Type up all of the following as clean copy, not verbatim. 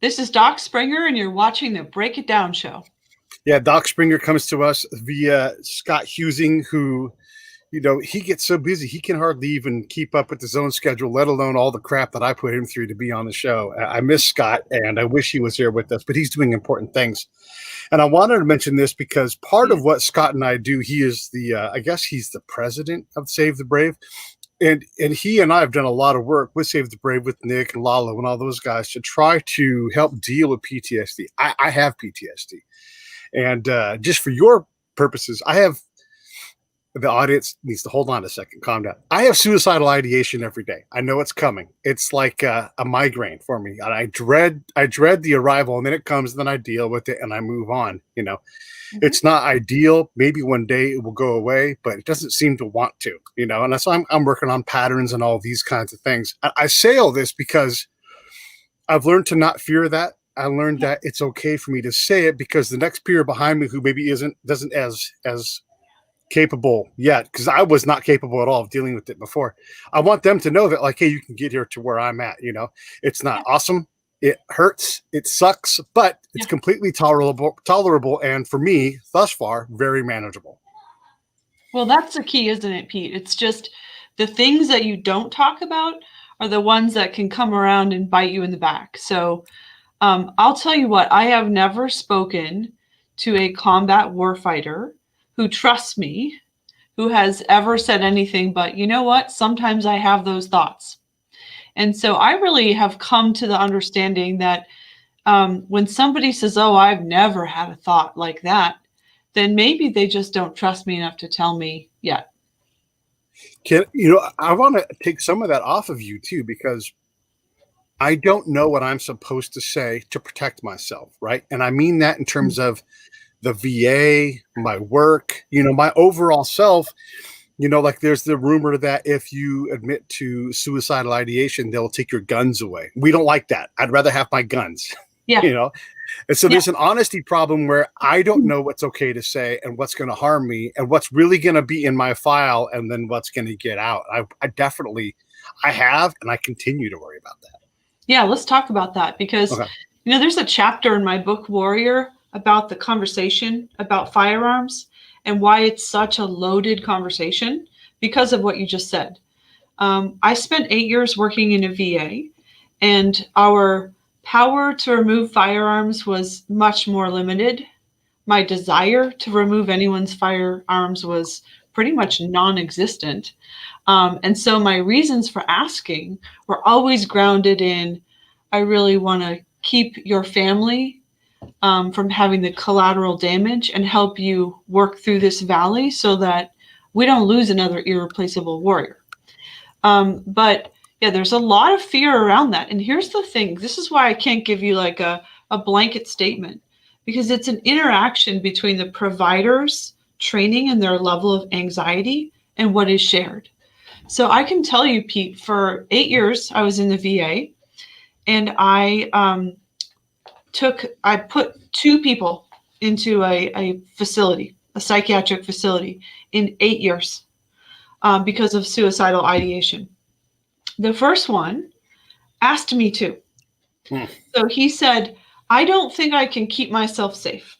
This is Doc Springer, and you're watching the Break It Down show. Yeah, Doc Springer comes to us via Scott Husing, who, he gets so busy, he can hardly even keep up with his own schedule, let alone all the crap that I put him through to be on the show. I miss Scott, and I wish he was here with us, but he's doing important things. And I wanted to mention this because part of what Scott and I do, he is I guess he's the president of Save the Brave. And he and I have done a lot of work with Save the Brave, with Nick and Lalo and all those guys to try to help deal with PTSD. I have PTSD. And just for your purposes, the audience needs to hold on a second, calm down. I have suicidal ideation every day. I know it's coming. It's like a migraine for me. And I dread the arrival, and then it comes, and then I deal with it and I move on. It's not ideal. Maybe one day it will go away, but it doesn't seem to want to, and so I'm working on patterns and all these kinds of things. I say all this because I've learned to not fear that. I learned that it's okay for me to say it, because the next peer behind me who maybe doesn't as capable yet, because I was not capable at all of dealing with it before. I want them to know that, like, hey, you can get here to where I'm at. It's not awesome. It hurts. It sucks, but it's completely tolerable. And for me, thus far, very manageable. Well, that's the key, isn't it, Pete? It's just the things that you don't talk about are the ones that can come around and bite you in the back. So I'll tell you what, I have never spoken to a combat warfighter who trusts me, who has ever said anything but, you know what, sometimes I have those thoughts. And so I really have come to the understanding that when somebody says, oh, I've never had a thought like that, then maybe they just don't trust me enough to tell me yet. I want to take some of that off of you too, because I don't know what I'm supposed to say to protect myself, right? And I mean that in terms of the VA, my work, my overall self. Like there's the rumor that if you admit to suicidal ideation, they'll take your guns away. We don't like that. I'd rather have my guns. Yeah. And so there's an honesty problem where I don't know what's okay to say and what's going to harm me and what's really going to be in my file and then what's going to get out. I have, and I continue to worry about that. Yeah, let's talk about that, because, there's a chapter in my book, Warrior, about the conversation about firearms and why it's such a loaded conversation because of what you just said. I spent 8 years working in a VA, and our power to remove firearms was much more limited. My desire to remove anyone's firearms was pretty much non-existent. And so my reasons for asking were always grounded in, I really want to keep your family from having the collateral damage and help you work through this valley so that we don't lose another irreplaceable warrior. But yeah, there's a lot of fear around that. And here's the thing. This is why I can't give you like a blanket statement, because it's an interaction between the providers training and their level of anxiety and what is shared. So I can tell you, Pete, for 8 years, I was in the VA, and I put 2 people into a facility, a psychiatric facility, in 8 years because of suicidal ideation. The first one asked me to. So he said, I don't think I can keep myself safe,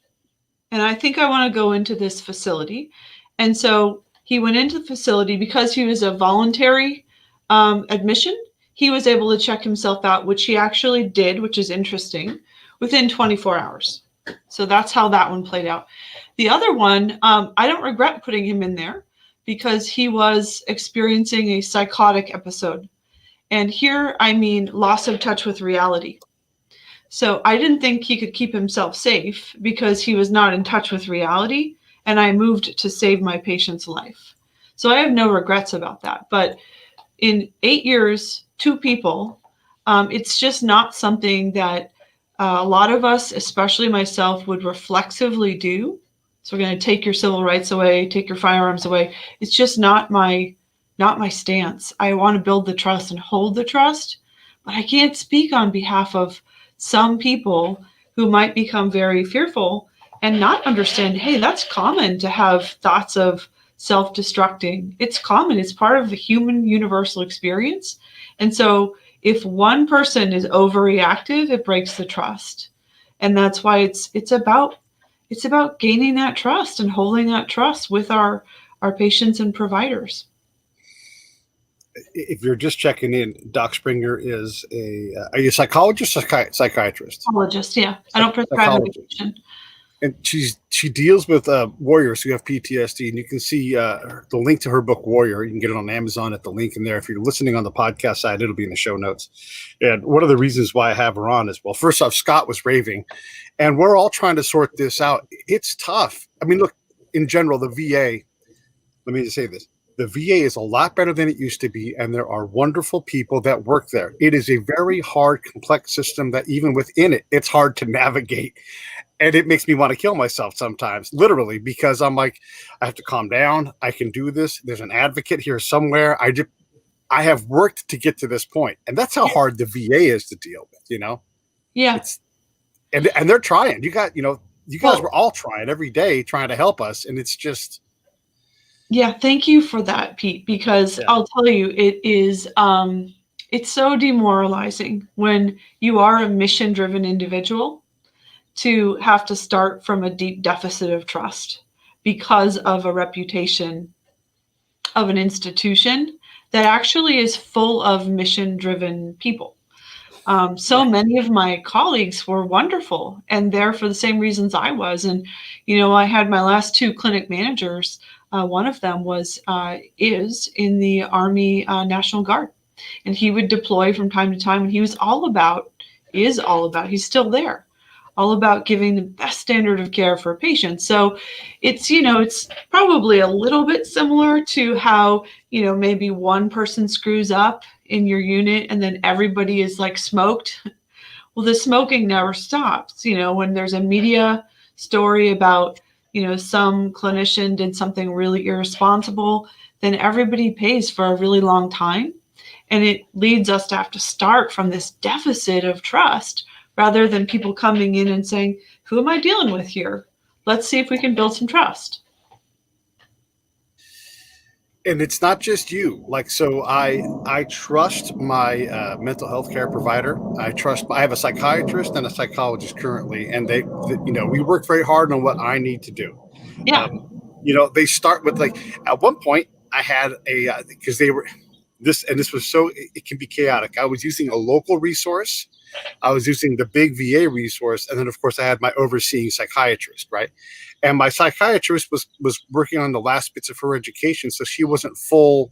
and I think I want to go into this facility. And so he went into the facility because he was a voluntary admission. He was able to check himself out, which he actually did, which is interesting, within 24 hours. So that's how that one played out. The other one, I don't regret putting him in there because he was experiencing a psychotic episode. And here, I mean, loss of touch with reality. So I didn't think he could keep himself safe because he was not in touch with reality. And I moved to save my patient's life. So I have no regrets about that. But in 8 years, 2 people, it's just not something that a lot of us, especially myself, would reflexively do. So we're going to take your civil rights away, take your firearms away. It's just not my stance. I want to build the trust and hold the trust, but I can't speak on behalf of some people who might become very fearful and not understand, hey, that's common to have thoughts of self-destructing. It's common. It's part of the human universal experience. And so if one person is overreactive, it breaks the trust. And that's why it's about gaining that trust and holding that trust with our patients and providers. If you're just checking in, Doc Springer is are you a psychologist or psychiatrist? Psychologist, yeah. I don't prescribe medication. And she deals with warriors who have PTSD, and you can see the link to her book Warrior. You can get it on Amazon at the link in there. If you're listening on the podcast side, it'll be in the show notes. And one of the reasons why I have her on is, well, first off, Scott was raving, and we're all trying to sort this out. It's tough. I mean, look, in general, the VA, let me just say this. The VA is a lot better than it used to be, and there are wonderful people that work there. It is a very hard, complex system that even within it, it's hard to navigate. And it makes me want to kill myself sometimes, literally, because I'm like, I have to calm down. I can do this. There's an advocate here somewhere. I have worked to get to this point. And that's how hard the VA is to deal with, you know? Yeah. And they're trying. You guys were all trying every day, trying to help us. And it's just. Yeah. Thank you for that, Pete, because I'll tell you, it is, it's so demoralizing when you are a mission-driven individual to have to start from a deep deficit of trust because of a reputation of an institution that actually is full of mission-driven people. So many of my colleagues were wonderful and there for the same reasons I was. And, I had my last two clinic managers. One of them is in the Army National Guard, and he would deploy from time to time. And he was he's still there, all about giving the best standard of care for patients. So it's probably a little bit similar to how, maybe one person screws up in your unit and then everybody is like smoked. Well, the smoking never stops. When there's a media story about, some clinician did something really irresponsible, then everybody pays for a really long time. And it leads us to have to start from this deficit of trust rather than people coming in and saying, who am I dealing with here? Let's see if we can build some trust. And it's not just you. Like, so I trust my mental health care provider. I have a psychiatrist and a psychologist currently, and they we work very hard on what I need to do. Yeah. They start with, like, at one point I had because they were this was so, it can be chaotic. I was using a local resource. I was using the big VA resource. And then, of course, I had my overseeing psychiatrist, right? And my psychiatrist was working on the last bits of her education, so she wasn't full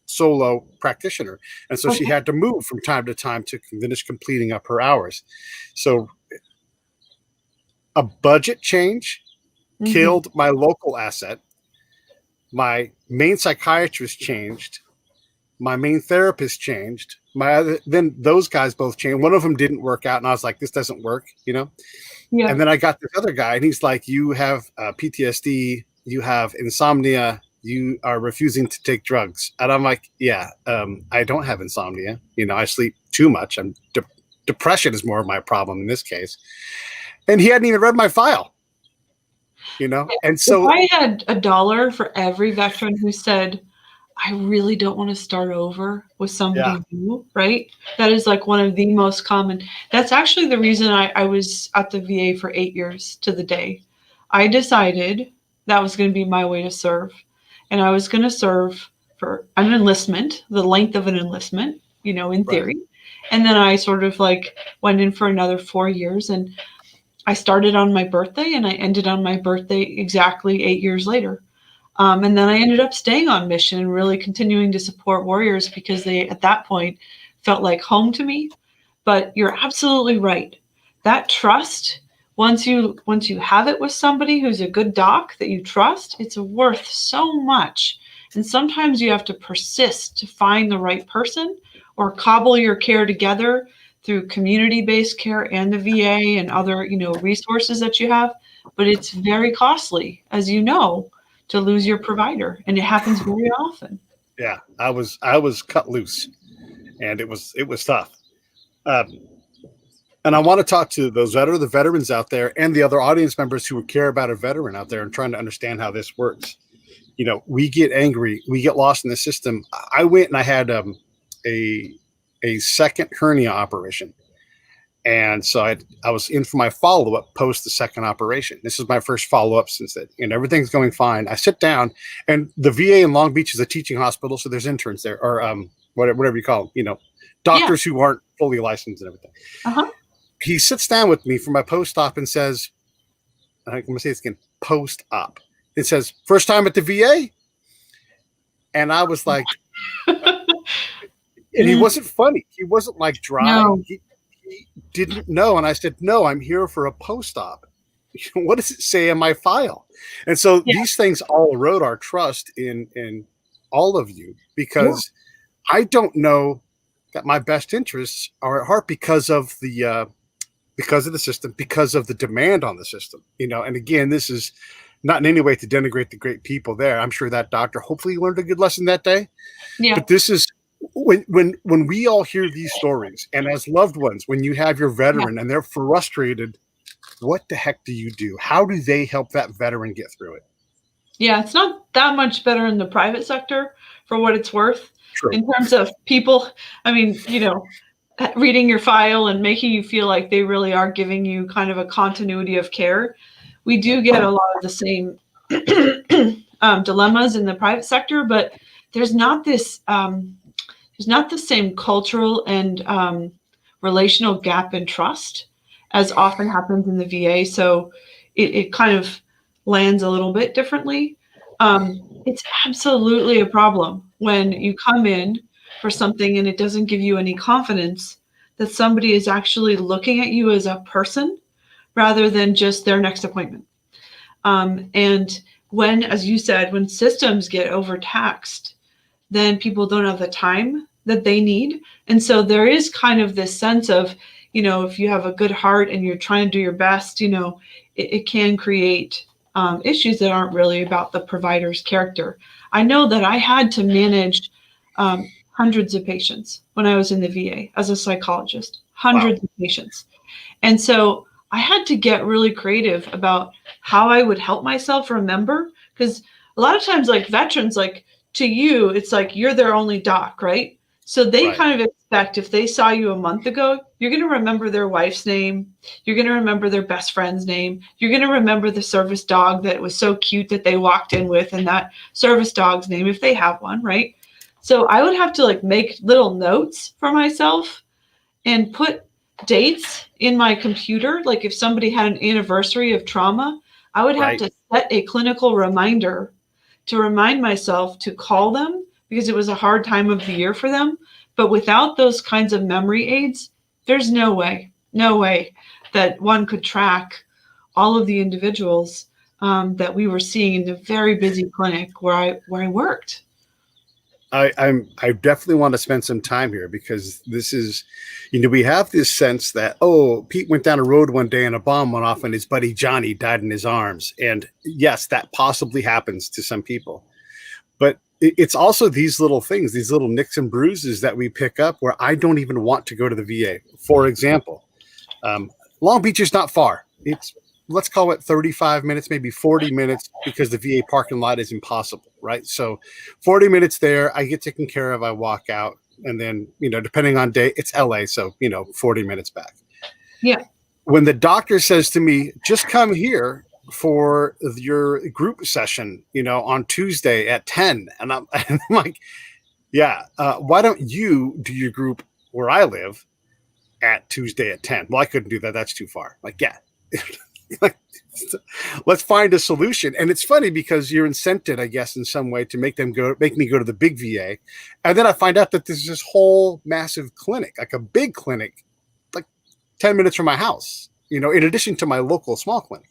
solo practitioner. And so she had to move from time to time to finish completing up her hours. So a budget change killed my local asset. My main psychiatrist changed. My main therapist changed. Then those guys both changed. One of them didn't work out, and I was like, this doesn't work, Yeah. And then I got this other guy, and he's like, you have PTSD, you have insomnia, you are refusing to take drugs. And I'm like, yeah, I don't have insomnia. I sleep too much. Depression is more of my problem in this case. And he hadn't even read my file, And so if I had $1 for every veteran who said, I really don't want to start over with somebody new, right? That is like one of the most common. That's actually the reason I was at the VA for 8 years to the day. I decided that was going to be my way to serve. And I was going to serve for an enlistment, the length of an enlistment, in theory. Right. And then I sort of went in for another 4 years, and I started on my birthday and I ended on my birthday exactly 8 years later. And then I ended up staying on mission and really continuing to support warriors because they, at that point, felt like home to me. But you're absolutely right. That trust, once you have it with somebody who's a good doc that you trust, it's worth so much. And sometimes you have to persist to find the right person or cobble your care together through community-based care and the VA and other, resources that you have. But it's very costly, as you know, to lose your provider, and it happens very often. Yeah, I was cut loose, and it was tough. And I want to talk to those the veterans out there and the other audience members who care about a veteran out there and trying to understand how this works. We get angry, we get lost in the system. I went and I had a second hernia operation. And so I was in for my follow-up post the second operation. This is my first follow-up since that, and everything's going fine. I sit down, and the VA in Long Beach is a teaching hospital, so there's interns there, or whatever you call them, doctors who aren't fully licensed and everything. Uh-huh. He sits down with me for my post-op and says, I'm going to say this again, post-op. It says, first time at the VA? And I was like, and he wasn't funny. He wasn't like dry. No. He didn't know. And I said, no, I'm here for a post-op. What does it say in my file? And so these things all erode our trust in all of you, because I don't know that my best interests are at heart because of the system, because of the demand on the system, and again, this is not in any way to denigrate the great people there. I'm sure that doctor hopefully learned a good lesson that day. Yeah. But this is when we all hear these stories, and as loved ones, when you have your veteran and they're frustrated, what the heck do you do? How do they help that veteran get through it? Yeah, it's not that much better in the private sector, for what it's worth. True. In terms of people, I mean, reading your file and making you feel like they really are giving you kind of a continuity of care. We do get a lot of the same dilemmas in the private sector, but there's not this, there's not the same cultural and relational gap in trust as often happens in the VA. So it kind of lands a little bit differently. It's absolutely a problem when you come in for something and it doesn't give you any confidence that somebody is actually looking at you as a person rather than just their next appointment. And when, as you said, when systems get overtaxed, then people don't have the time that they need. And so there is kind of this sense of, if you have a good heart and you're trying to do your best, it can create issues that aren't really about the provider's character. I know that I had to manage hundreds of patients when I was in the VA as a psychologist, hundreds of patients. And so I had to get really creative about how I would help myself remember, because a lot of times, like veterans, like to you, it's like you're their only doc, right? So they kind of expect if they saw you a month ago, you're going to remember their wife's name. You're going to remember their best friend's name. You're going to remember the service dog that was so cute that they walked in with, and that service dog's name, if they have one, right? So I would have to make little notes for myself and put dates in my computer. Like if somebody had an anniversary of trauma, I would have to set a clinical reminder to remind myself to call them because it was a hard time of the year for them. But without those kinds of memory aids, there's no way that one could track all of the individuals that we were seeing in the very busy clinic where I worked. I definitely want to spend some time here because this is, we have this sense that, Pete went down a road one day and a bomb went off and his buddy Johnny died in his arms. And yes, that possibly happens to some people. But it's also these little things, these little nicks and bruises that we pick up where I don't even want to go to the VA. For example, Long Beach is not far. It's, let's call it 35 minutes, maybe 40 minutes, because the VA parking lot is impossible, right? So 40 minutes there, I get taken care of, I walk out, and then, depending on day, it's LA, so, 40 minutes back. Yeah. When the doctor says to me, just come here for your group session, on Tuesday at 10, and I'm like, yeah, why don't you do your group where I live at Tuesday at 10? Well, I couldn't do that. That's too far. Like, yeah. Let's find a solution. And it's funny because you're incented, I guess, in some way to make me go to the big VA. And then I find out that there's this whole massive clinic, like a big clinic, like 10 minutes from my house, in addition to my local small clinic.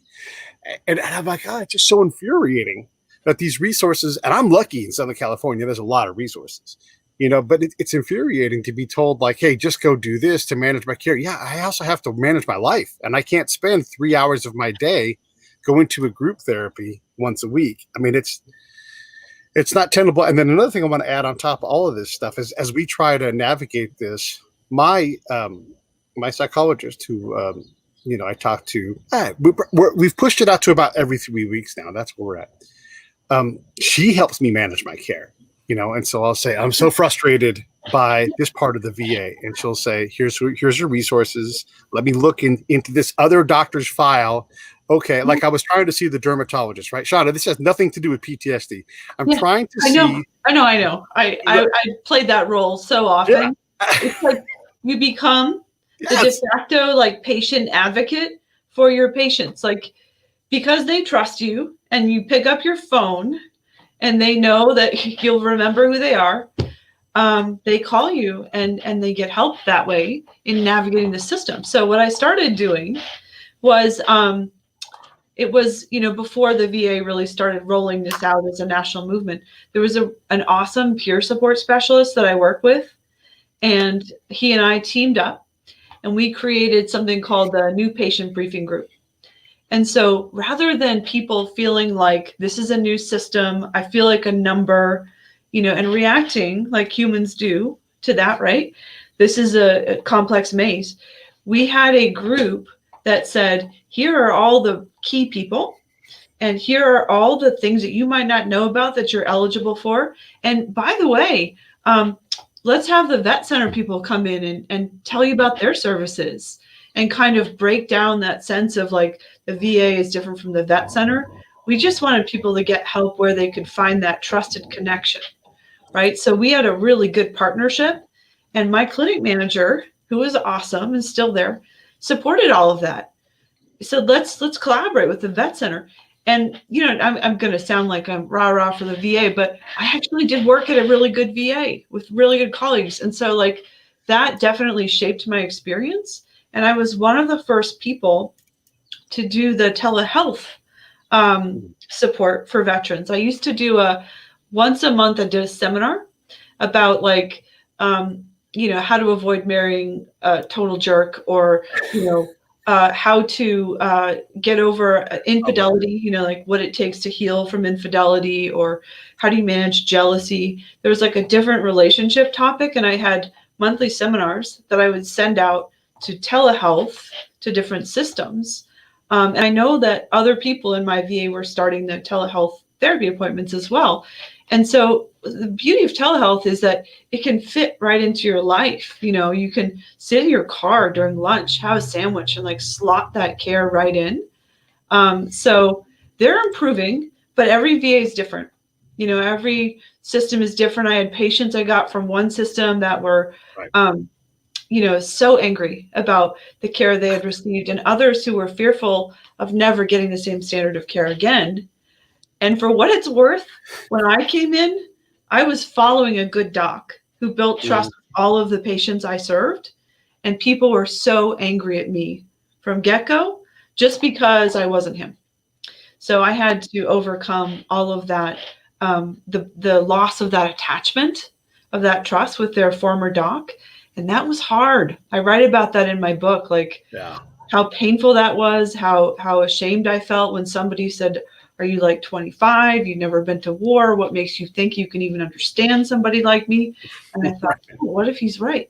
And I'm like, it's just so infuriating that these resources, and I'm lucky in Southern California, there's a lot of resources, but it's infuriating to be told like, hey, just go do this to manage my care. Yeah, I also have to manage my life, and I can't spend 3 hours of my day going to a group therapy once a week. I mean, it's not tenable. And then another thing I want to add on top of all of this stuff is, as we try to navigate this, my psychologist who, I talked to, we've pushed it out to about every 3 weeks now. That's where we're at. She helps me manage my care. And so I'll say, I'm so frustrated by this part of the VA, and she'll say, here's your resources. Let me look into this other doctor's file. Okay, like I was trying to see the dermatologist, right? Shauna, this has nothing to do with PTSD. I'm trying to see. I know. I played that role so often. Yeah. It's like you become the Yes. de facto like patient advocate for your patients, like because they trust you and you pick up your phone and they know that you'll remember who they are. They call you and they get help that way in navigating the system. So what I started doing was it was, before the VA really started rolling this out as a national movement, there was an awesome peer support specialist that I work with, and he and I teamed up and we created something called the New Patient Briefing Group. And so rather than people feeling like this is a new system, I feel like a number, and reacting like humans do to that, right? This is a complex maze. We had a group that said, here are all the key people, and here are all the things that you might not know about that you're eligible for. And by the way, let's have the vet center people come in and tell you about their services and kind of break down that sense of like the VA is different from the vet center. We just wanted people to get help where they could find that trusted connection, right? So we had a really good partnership, and my clinic manager, who was awesome and still there, supported all of that. So let's collaborate with the vet center. And I'm going to sound like I'm rah-rah for the VA, but I actually did work at a really good VA with really good colleagues. And so like that definitely shaped my experience. And I was one of the first people to do the telehealth support for veterans. I used to do once a month, I did a seminar about like, how to avoid marrying a total jerk, or, how to get over infidelity, like what it takes to heal from infidelity, or how do you manage jealousy. There was like a different relationship topic, and I had monthly seminars that I would send out to telehealth to different systems. And I know that other people in my VA were starting the telehealth therapy appointments as well. And so the beauty of telehealth is that it can fit right into your life. You can sit in your car during lunch, have a sandwich, and like slot that care right in. So they're improving, but every VA is different. Every system is different. I had patients I got from one system that were, so angry about the care they had received, and others who were fearful of never getting the same standard of care again. And for what it's worth, when I came in, I was following a good doc who built trust with all of the patients I served. And people were so angry at me from get-go just because I wasn't him. So I had to overcome all of that, the loss of that attachment, of that trust with their former doc. And that was hard. I write about that in my book, like how painful that was, how ashamed I felt when somebody said, are you like 25? You've never been to war. What makes you think you can even understand somebody like me? And I thought, what if he's right?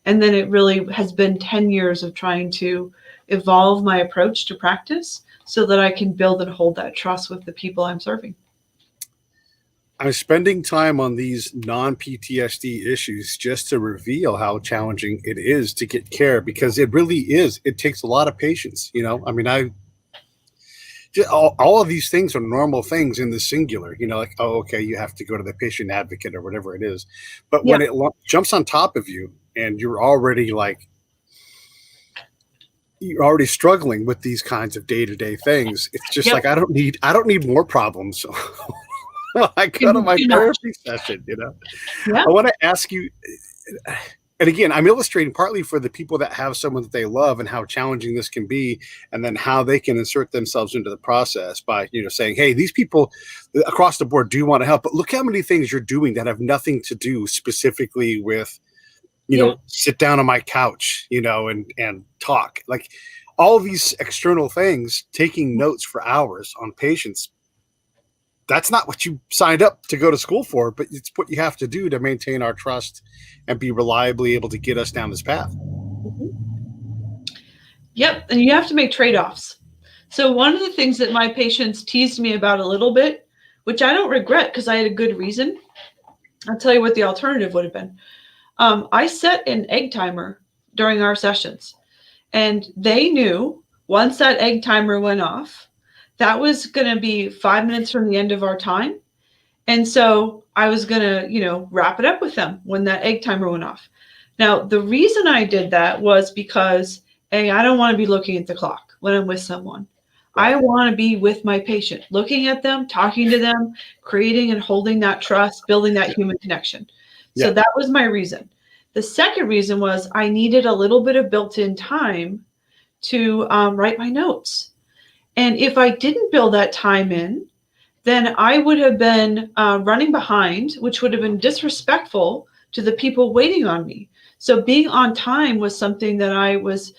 And then it really has been 10 years of trying to evolve my approach to practice so that I can build and hold that trust with the people I'm serving. I'm spending time on these non-PTSD issues just to reveal how challenging it is to get care, because it really is. It takes a lot of patience. I mean, all of these things are normal things in the singular, like, oh, okay, you have to go to the patient advocate or whatever it is. But when it jumps on top of you and you're already struggling with these kinds of day-to-day things, it's just like, I don't need more problems. I go to my therapy session, I want to ask you, and again, I'm illustrating partly for the people that have someone that they love and how challenging this can be, and then how they can insert themselves into the process by, saying, hey, these people across the board do want to help, but look how many things you're doing that have nothing to do specifically with, sit down on my couch, and talk. Like all these external things, taking notes for hours on patients. That's not what you signed up to go to school for, but it's what you have to do to maintain our trust and be reliably able to get us down this path. Yep. And you have to make trade-offs. So one of the things that my patients teased me about a little bit, which I don't regret because I had a good reason. I'll tell you what the alternative would have been. I set an egg timer during our sessions, and they knew once that egg timer went off, that was going to be 5 minutes from the end of our time. And so I was going to, wrap it up with them when that egg timer went off. Now, the reason I did that was because, A, I don't want to be looking at the clock when I'm with someone. I want to be with my patient, looking at them, talking to them, creating and holding that trust, building that human connection. So that was my reason. The second reason was I needed a little bit of built-in time to write my notes. And if I didn't build that time in, then I would have been running behind, which would have been disrespectful to the people waiting on me. So being on time was something that I was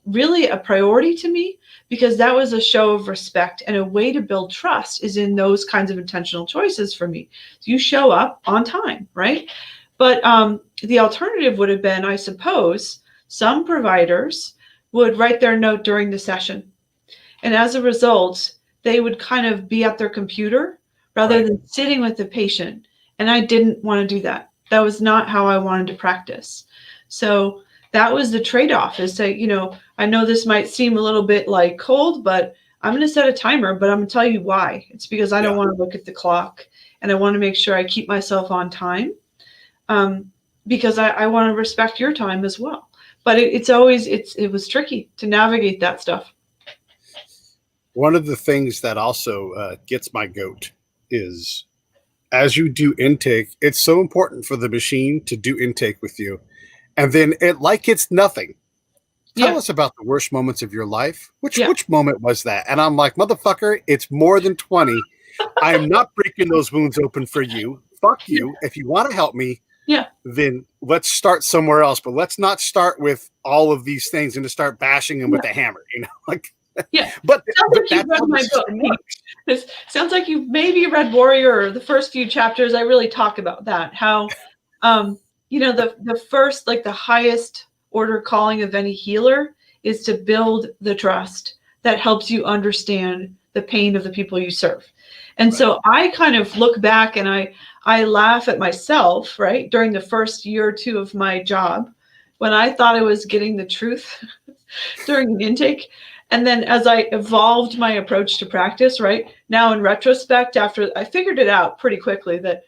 really a priority to me, because that was a show of respect, and a way to build trust is in those kinds of intentional choices for me. So you show up on time, right? But the alternative would have been, I suppose, some providers would write their note during the session. And as a result, they would kind of be at their computer rather than sitting with the patient. And I didn't want to do that. That was not how I wanted to practice. So that was the trade-off, is to, I know this might seem a little bit like cold, but I'm going to set a timer, but I'm going to tell you why. It's because I don't want to look at the clock, and I want to make sure I keep myself on time, because I want to respect your time as well. But it was tricky to navigate that stuff. One of the things that also gets my goat is, as you do intake, it's so important for the machine to do intake with you. And then it's nothing. Tell us about the worst moments of your life. Which moment was that? And I'm like, motherfucker, it's more than 20. I'm not breaking those wounds open for you. Fuck you. If you want to help me, then let's start somewhere else. But let's not start with all of these things and to start bashing them with a hammer, like. But sounds like you've read my book. This sounds like you've maybe read Warrior, or the first few chapters. I really talk about that. How, the first, like the highest order calling of any healer is to build the trust that helps you understand the pain of the people you serve. And so I kind of look back and I laugh at myself, right, during the first year or two of my job, when I thought I was getting the truth during an intake. And then as I evolved my approach to practice, right now in retrospect, after I figured it out pretty quickly that,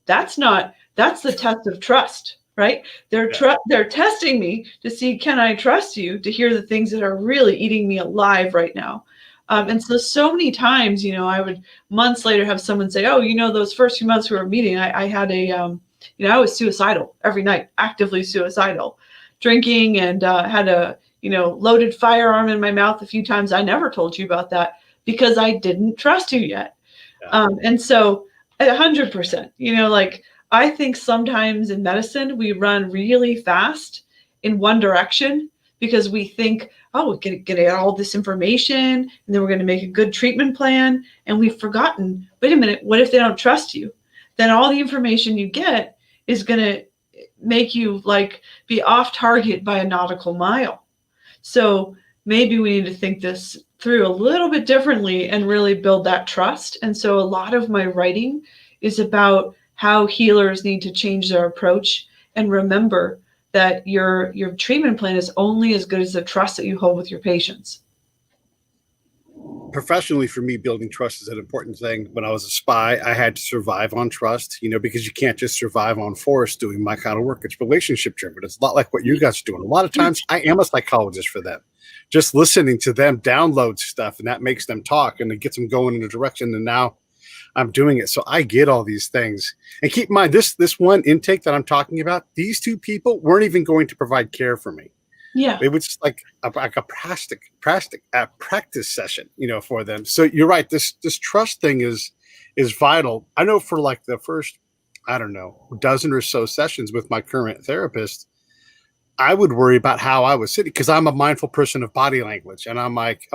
that's the test of trust, right? They're testing me to see, can I trust you to hear the things that are really eating me alive right now? And so many times, I would months later have someone say, those first few months we were meeting, I had I was suicidal every night, actively suicidal, drinking, and had a, loaded firearm in my mouth a few times. I never told you about that because I didn't trust you yet. And so 100%, I think sometimes in medicine, we run really fast in one direction because we think, we're going to get all this information and then we're going to make a good treatment plan. And we've forgotten, wait a minute, what if they don't trust you? Then all the information you get is going to make you be off target by a nautical mile. So maybe we need to think this through a little bit differently and really build that trust. And so a lot of my writing is about how healers need to change their approach and remember that your treatment plan is only as good as the trust that you hold with your patients. Professionally, for me, building trust is an important thing. When I was a spy, I had to survive on trust, because you can't just survive on force doing my kind of work. It's relationship driven. It's a lot like what you guys are doing. A lot of times I am a psychologist for them. Just listening to them download stuff, and that makes them talk and it gets them going in a direction. And now I'm doing it. So I get all these things. And keep in mind, this one intake that I'm talking about, these two people weren't even going to provide care for me. Yeah. It was like a practice session, for them. So you're right. This trust thing is vital. I know for the first, dozen or so sessions with my current therapist, I would worry about how I was sitting because I'm a mindful person of body language. And I'm like,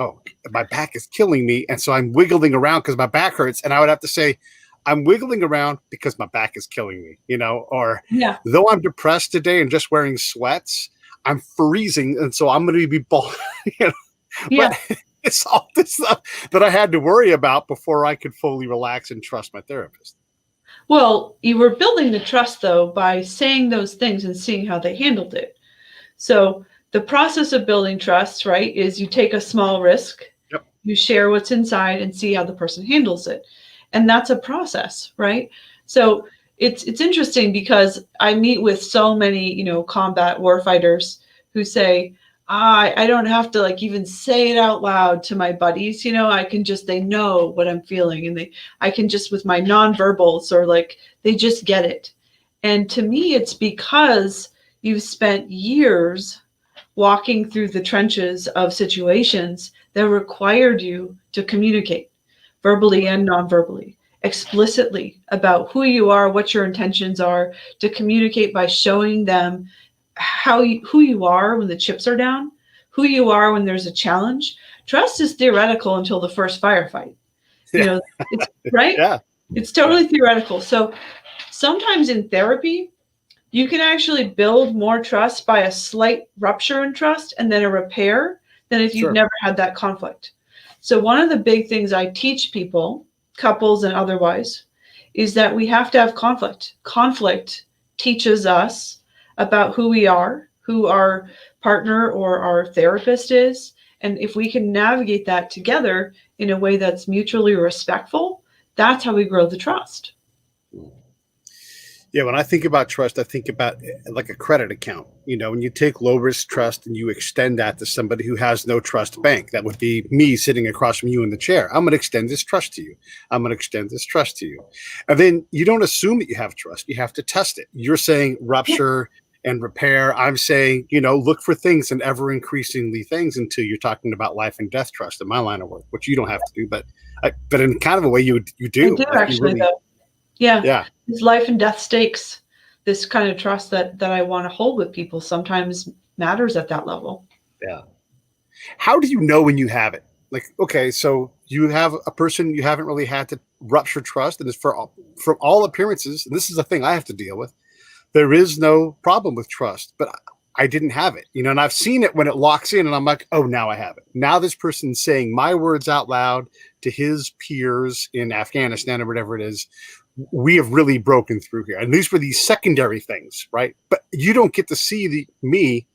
my back is killing me. And so I'm wiggling around because my back hurts. And I would have to say, I'm wiggling around because my back is killing me, or though I'm depressed today and just wearing sweats, I'm freezing. And so I'm going to be bald. But it's all this stuff that I had to worry about before I could fully relax and trust my therapist. Well, you were building the trust, though, by saying those things and seeing how they handled it. So the process of building trust, right, is you take a small risk, Yep. you share what's inside and see how the person handles it. And that's a process, right? So it's interesting because I meet with so many, combat warfighters who say, I don't have to like even say it out loud to my buddies, I can just, they know what I'm feeling, and I can just with my nonverbals, or like they just get it. And to me, it's because you've spent years walking through the trenches of situations that required you to communicate verbally and non-verbally, explicitly about who you are, what your intentions are, to communicate by showing them who you are when the chips are down, who you are when there's a challenge. Trust is theoretical until the first firefight. Yeah. It's right. Yeah. It's totally theoretical. So sometimes in therapy, you can actually build more trust by a slight rupture in trust and then a repair than if you've Sure. never had that conflict. So one of the big things I teach people, couples and otherwise, is that we have to have conflict. Conflict teaches us about who we are, who our partner or our therapist is. And if we can navigate that together in a way that's mutually respectful, that's how we grow the trust. Yeah, when I think about trust, I think about like a credit account. When you take low risk trust and you extend that to somebody who has no trust bank, that would be me sitting across from you in the chair. I'm going to extend this trust to you. I'm going to extend this trust to you. And then you don't assume that you have trust. You have to test it. You're saying rupture and repair. I'm saying, look for things and ever increasingly things until you're talking about life and death trust in my line of work, which you don't have to do, but in kind of a way you do. I do Like you actually, really, though. Yeah. yeah. It's life and death stakes. This kind of trust that I want to hold with people sometimes matters at that level. Yeah. How do you know when you have it? Like, okay, so you have a person you haven't really had to rupture trust, and it's from all appearances, and this is the thing I have to deal with. There is no problem with trust, but I didn't have it, and I've seen it when it locks in, and I'm like, oh, now I have it. Now this person's saying my words out loud to his peers in Afghanistan or whatever it is. We have really broken through here, and these were these secondary things, right? But you don't get to see me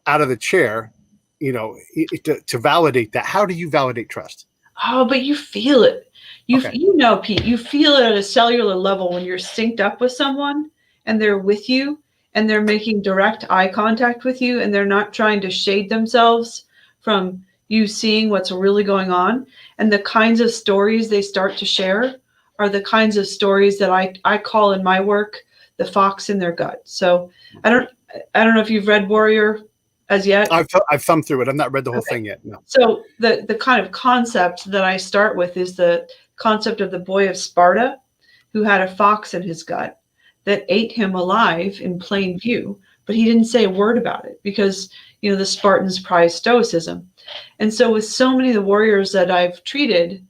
out of the chair, to validate that. How do you validate trust? Oh, but you feel it. Okay. Pete, you feel it at a cellular level when you're synced up with someone and they're with you and they're making direct eye contact with you and they're not trying to shade themselves from you seeing what's really going on. And the kinds of stories they start to share are the kinds of stories that I call in my work the fox in their gut. So I don't know if you've read Warrior as yet. I've thumbed through it. I've not read the whole thing yet. No. So the kind of concept that I start with is the concept of the boy of Sparta who had a fox in his gut that ate him alive in plain view, but he didn't say a word about it because, the Spartans prized stoicism. And so with so many of the warriors that I've treated,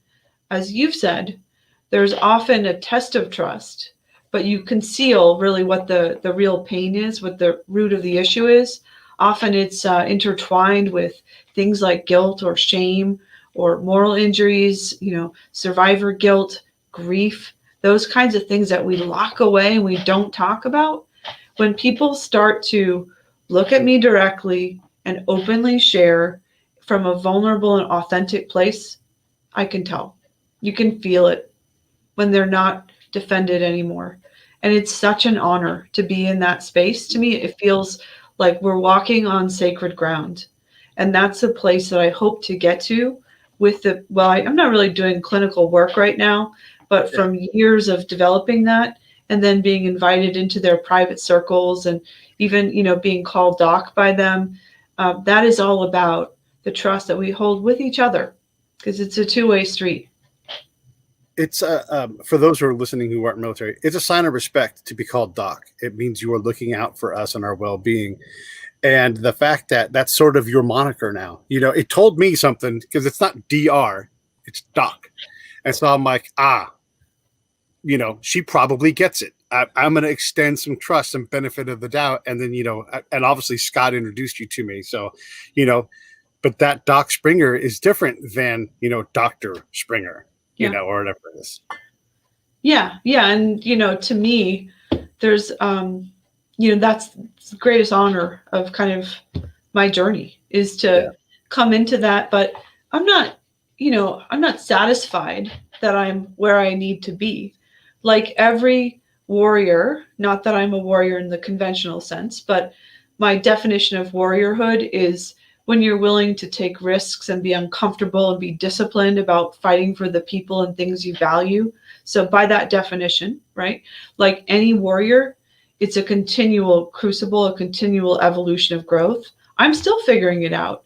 as you've said, there's often a test of trust, but you conceal really what the real pain is, what the root of the issue is. Often it's intertwined with things like guilt or shame or moral injuries, survivor guilt, grief, those kinds of things that we lock away and we don't talk about. When people start to look at me directly and openly share from a vulnerable and authentic place, I can tell. You can feel it when they're not defended anymore. And it's such an honor to be in that space. To me, it feels like we're walking on sacred ground. And that's a place that I hope to get to with I'm not really doing clinical work right now, but from years of developing that and then being invited into their private circles and even, being called doc by them, that is all about the trust that we hold with each other because it's a two-way street. It's for those who are listening who aren't military, it's a sign of respect to be called doc. It means you are looking out for us and our well-being. And the fact that that's sort of your moniker now, it told me something because it's not DR, it's doc. And so I'm like, she probably gets it. I'm going to extend some trust, some benefit of the doubt. And then, and obviously Scott introduced you to me. So, but that Doc Springer is different than, Dr. Springer, or whatever it is. Yeah. Yeah. And, to me, there's, that's the greatest honor of kind of my journey is Yeah. to come into that. But I'm not, I'm not satisfied that I'm where I need to be. Like every warrior, not that I'm a warrior in the conventional sense, but my definition of warriorhood is when you're willing to take risks and be uncomfortable and be disciplined about fighting for the people and things you value. So by that definition, right? Like any warrior, it's a continual crucible, a continual evolution of growth. I'm still figuring it out,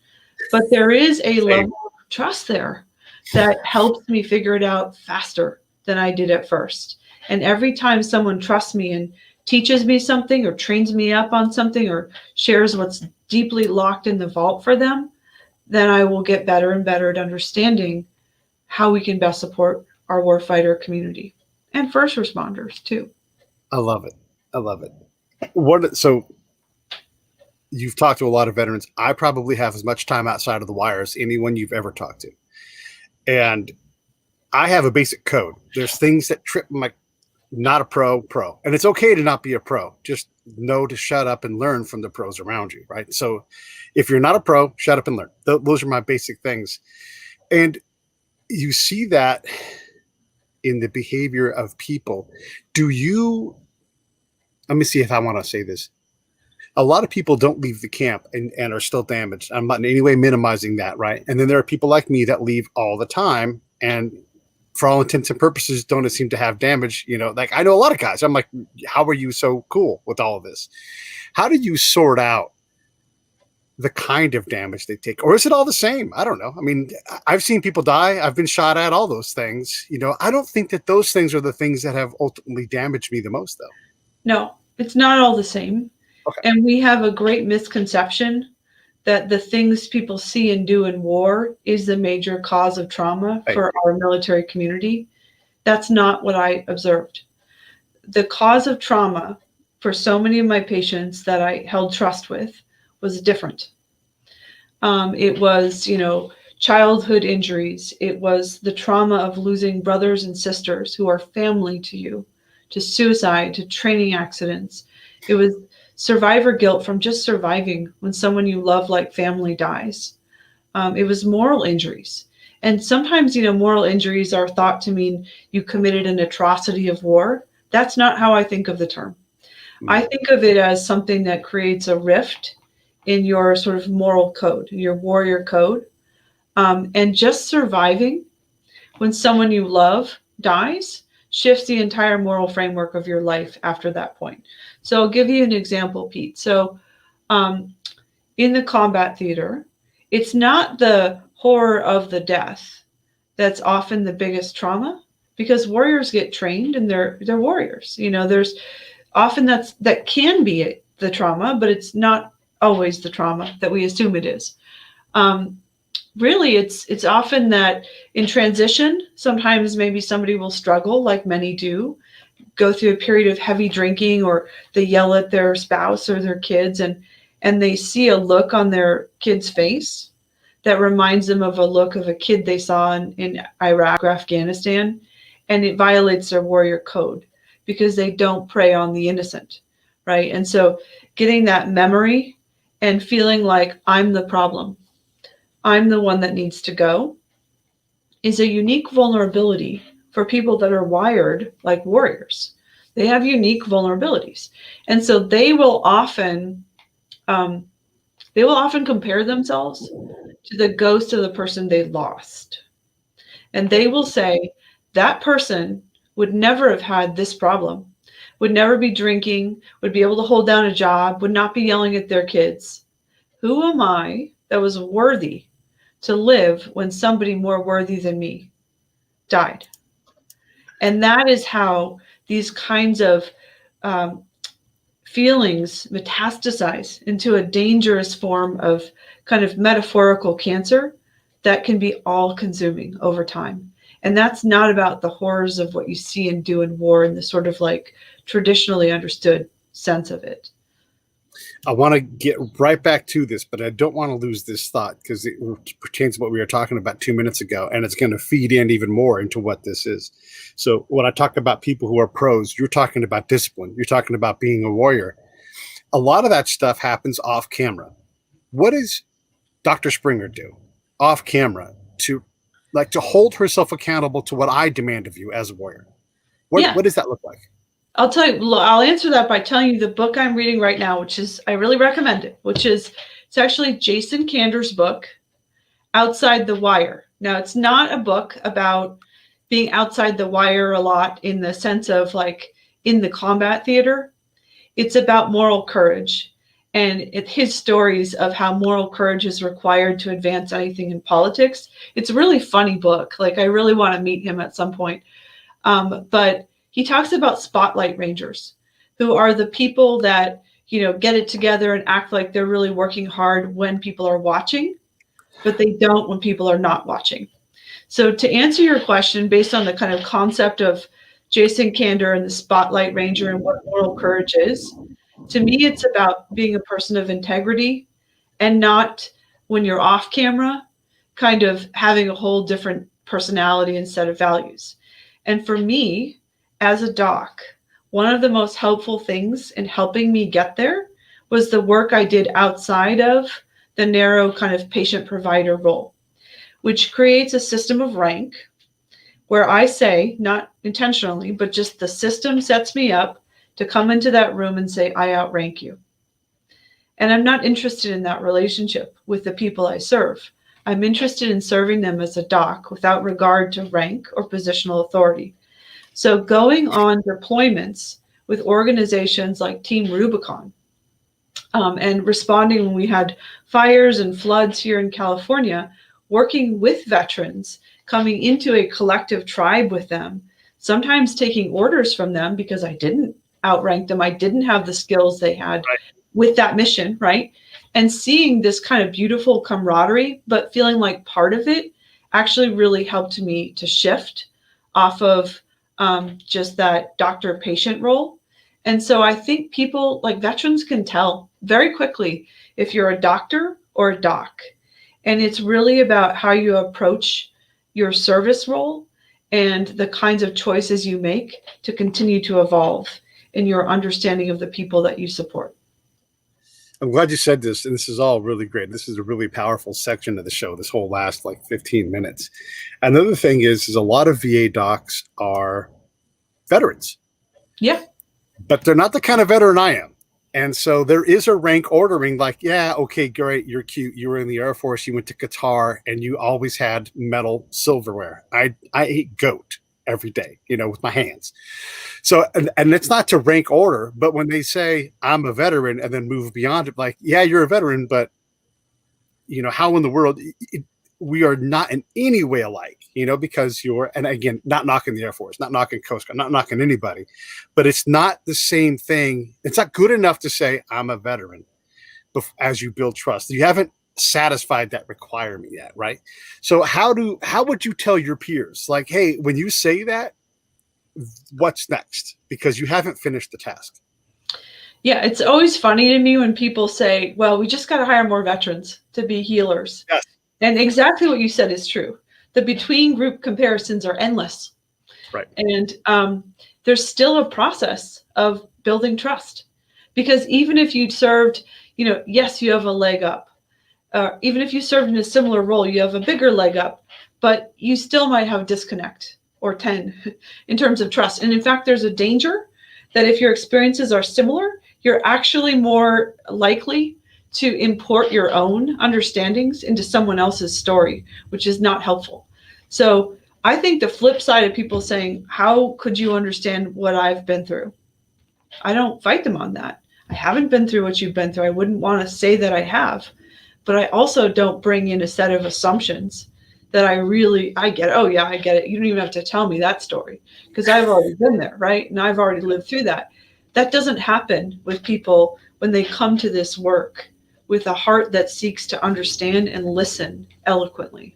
but there is a Same. level of trust there that helps me figure it out faster than I did at first. And every time someone trusts me and teaches me something or trains me up on something or shares what's deeply locked in the vault for them, then I will get better and better at understanding how we can best support our warfighter community and first responders too. I love it. I love it. So you've talked to a lot of veterans. I probably have as much time outside of the wire as anyone you've ever talked to. And I have a basic code. There's things that trip my not a pro. And it's okay to not be a pro. Just know to shut up and learn from the pros around you, right? So if you're not a pro, shut up and learn. Those are my basic things. And you see that in the behavior of people. Let me see if I want to say this. A lot of people don't leave the camp and are still damaged. I'm not in any way minimizing that, right? And then there are people like me that leave all the time and for all intents and purposes don't seem to have damage. Like I know a lot of guys. I'm like, how are you so cool with all of this? How do you sort out the kind of damage they take? Or is it all the same? I don't know. I mean, I've seen people die. I've been shot at, all those things. I don't think that those things are the things that have ultimately damaged me the most, though. No, it's not all the same. Okay. And we have a great misconception that the things people see and do in war is the major cause of trauma for our military community. That's not what I observed. The cause of trauma for so many of my patients that I held trust with was different. It was, childhood injuries. It was the trauma of losing brothers and sisters who are family to you, to suicide, to training accidents. It was survivor guilt from just surviving when someone you love like family dies. It was moral injuries. And sometimes, moral injuries are thought to mean you committed an atrocity of war. That's not how I think of the term. I think of it as something that creates a rift in your sort of moral code, your warrior code. And just surviving when someone you love dies shifts the entire moral framework of your life after that point. So I'll give you an example, Pete. So in the combat theater, it's not the horror of the death that's often the biggest trauma because warriors get trained and they're warriors. There's often that can be the trauma, but it's not always the trauma that we assume it is. Really, it's often that in transition, sometimes maybe somebody will struggle, like many do, go through a period of heavy drinking, or they yell at their spouse or their kids, and they see a look on their kid's face that reminds them of a look of a kid they saw in Iraq or Afghanistan, and it violates their warrior code because they don't prey on the innocent, right? And so getting that memory and feeling like I'm the problem, I'm the one that needs to go, is a unique vulnerability for people that are wired like warriors. They have unique vulnerabilities. And so they will often compare themselves to the ghost of the person they lost. And they will say, that person would never have had this problem, would never be drinking, would be able to hold down a job, would not be yelling at their kids. Who am I that was worthy to live when somebody more worthy than me died? And that is how these kinds of feelings metastasize into a dangerous form of kind of metaphorical cancer that can be all-consuming over time. And that's not about the horrors of what you see and do in war in the sort of like traditionally understood sense of it. I want to get right back to this, but I don't want to lose this thought because it pertains to what we were talking about 2 minutes ago, and it's going to feed in even more into what this is. So when I talk about people who are pros, you're talking about discipline. You're talking about being a warrior. A lot of that stuff happens off camera. What does Dr. Springer do off camera to hold herself accountable to what I demand of you as a warrior? What does that look like? I'll tell you, I'll answer that by telling you the book I'm reading right now, which is, I really recommend it, it's actually Jason Kander's book, Outside the Wire. Now, it's not a book about being outside the wire a lot in the sense of like in the combat theater. It's about moral courage and his stories of how moral courage is required to advance anything in politics. It's a really funny book. Like, I really want to meet him at some point. But he talks about spotlight rangers, who are the people that, get it together and act like they're really working hard when people are watching, but they don't when people are not watching. So to answer your question, based on the kind of concept of Jason Kander and the spotlight ranger and what moral courage is, to me, it's about being a person of integrity and not, when you're off camera, kind of having a whole different personality and set of values. And for me, as a doc, one of the most helpful things in helping me get there was the work I did outside of the narrow kind of patient-provider role, which creates a system of rank where I say, not intentionally, but just the system sets me up to come into that room and say, I outrank you. And I'm not interested in that relationship with the people I serve. I'm interested in serving them as a doc without regard to rank or positional authority. So going on deployments with organizations like Team Rubicon, and responding when we had fires and floods here in California, working with veterans, coming into a collective tribe with them, sometimes taking orders from them because I didn't outrank them. I didn't have the skills they had with that mission, right? And seeing this kind of beautiful camaraderie, but feeling like part of it actually really helped me to shift off of just that doctor-patient role. And so I think people, like veterans, can tell very quickly if you're a doctor or a doc. And it's really about how you approach your service role and the kinds of choices you make to continue to evolve in your understanding of the people that you support. I'm glad you said this, and this is all really great. This is a really powerful section of the show, this whole last 15 minutes. Another thing is a lot of VA docs are veterans. Yeah. But they're not the kind of veteran I am. And so there is a rank ordering, like, yeah, okay, great, you're cute. You were in the Air Force, you went to Qatar, and you always had metal silverware. I ate goat every day, with my hands. So, and it's not to rank order, but when they say I'm a veteran and then move beyond it, like, yeah, you're a veteran, but how in the world we are not in any way alike, because and again, not knocking the Air Force, not knocking Coast Guard, not knocking anybody, but it's not the same thing. It's not good enough to say I'm a veteran as you build trust. You haven't satisfied that requirement yet, right? So how would you tell your peers, like, hey, when you say that, what's next? Because you haven't finished the task. Yeah, it's always funny to me when people say, well, we just got to hire more veterans to be healers. Yes. And exactly what you said is true. The between group comparisons are endless. Right. And there's still a process of building trust, because even if you'd served, yes, you have a leg up. Even if you served in a similar role, you have a bigger leg up, but you still might have a disconnect or 10 in terms of trust. And in fact, there's a danger that if your experiences are similar, you're actually more likely to import your own understandings into someone else's story, which is not helpful. So I think the flip side of people saying, how could you understand what I've been through? I don't fight them on that. I haven't been through what you've been through. I wouldn't want to say that I have, but I also don't bring in a set of assumptions that I get it. Oh yeah, I get it. You don't even have to tell me that story because I've already been there, right? And I've already lived through that. That doesn't happen with people when they come to this work with a heart that seeks to understand and listen eloquently.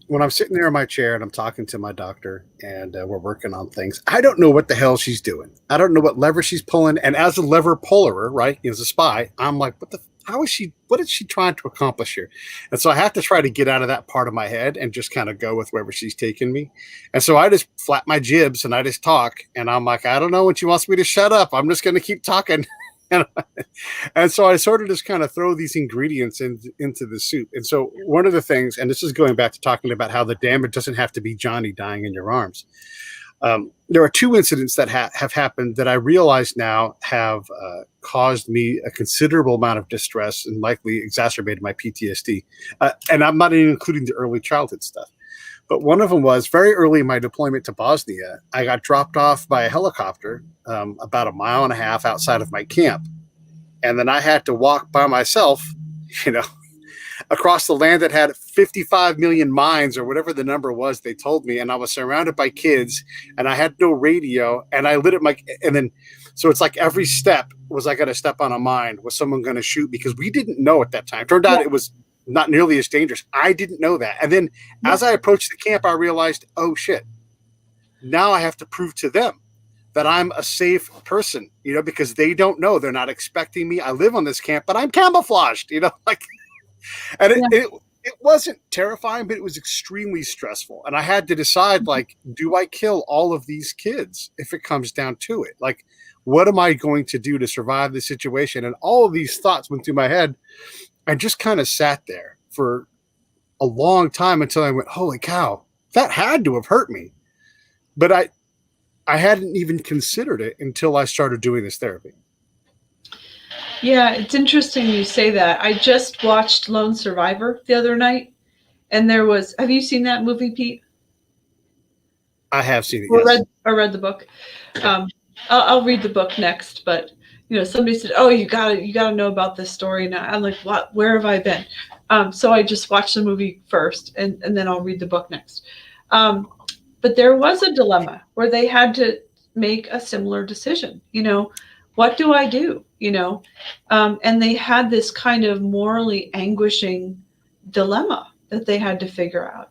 when I'm sitting there in my chair and I'm talking to my doctor and we're working on things, I don't know what the hell she's doing. I don't know what lever she's pulling. And as a lever puller, right, as a spy, I'm like, what is she trying to accomplish here? And so I have to try to get out of that part of my head and just kind of go with wherever she's taking me. And so I just flap my jibs and I just talk. And I'm like, I don't know when she wants me to shut up. I'm just going to keep talking. And so I sort of just kind of throw these ingredients into the soup. And so one of the things, and this is going back to talking about how the damage doesn't have to be Johnny dying in your arms. There are two incidents that have happened that I realize now have caused me a considerable amount of distress and likely exacerbated my PTSD. And I'm not even including the early childhood stuff. But one of them was very early in my deployment to Bosnia. I got dropped off by a helicopter about 1.5 miles outside of my camp. And then I had to walk by myself, across the land that had 55 million mines or whatever the number was they told me. And I was surrounded by kids and I had no radio and I lit up so it's like every step was I going to step on a mine? Was someone going to shoot? Because we didn't know at that time. Turned out it was not nearly as dangerous. I didn't know that. And then as I approached the camp, I realized, oh shit, now I have to prove to them that I'm a safe person, because they don't know. They're not expecting me. I live on this camp, but I'm camouflaged, and it wasn't terrifying, but it was extremely stressful. And I had to decide, do I kill all of these kids if it comes down to it? Like, what am I going to do to survive this situation? And all of these thoughts went through my head. I just kind of sat there for a long time until I went, holy cow, that had to have hurt me. But I hadn't even considered it until I started doing this therapy. Yeah, it's interesting you say that. I just watched Lone Survivor the other night, and have you seen that movie, Pete? I have seen it, yes. I read the book. I'll read the book next, but somebody said, "Oh, you gotta know about this story." And I'm like, "What? Where have I been?" So I just watched the movie first, and then I'll read the book next. But there was a dilemma where they had to make a similar decision. What do I do? And they had this kind of morally anguishing dilemma that they had to figure out.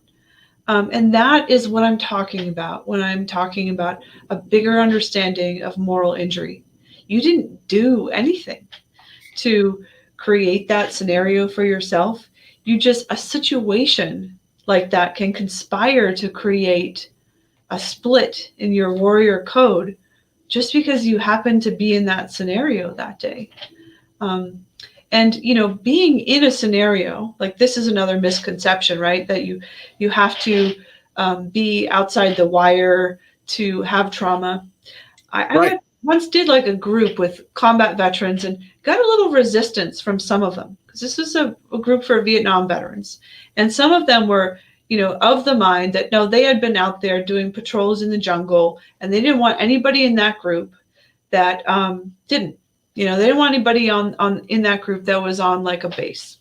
And that is what I'm talking about when I'm talking about a bigger understanding of moral injury. You didn't do anything to create that scenario for yourself. A situation like that can conspire to create a split in your warrior code just because you happen to be in that scenario that day. And being in a scenario like this is another misconception, right? That you have to be outside the wire to have trauma. I once did like a group with combat veterans and got a little resistance from some of them because this is a group for Vietnam veterans. And some of them were, of the mind that no, they had been out there doing patrols in the jungle and they didn't want anybody in that group that didn't. They didn't want anybody in that group that was on like a base.